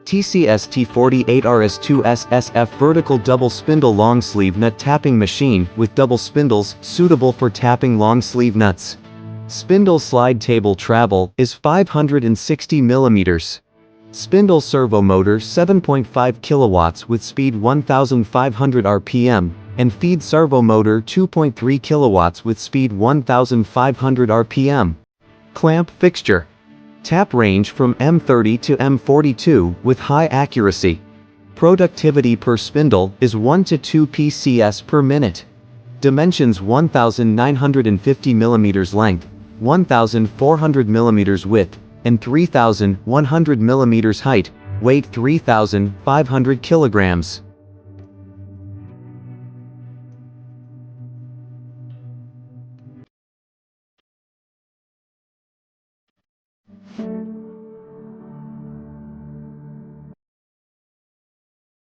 TCST 48RS 2 SSF vertical double spindle long sleeve nut tapping machine with double spindles suitable for tapping long sleeve nuts. Spindle slide table travel is 560 mm. Spindle servo motor 7.5 kilowatts with speed 1500 rpm, and feed servo motor 2.3 kilowatts with speed 1500 rpm. Clamp fixture. Tap range from M30 to M42 with high accuracy. Productivity per spindle is 1 to 2 PCS per minute. Dimensions 1950 mm length, 1400 mm width, and 3100 mm height, weight 3500 kilograms.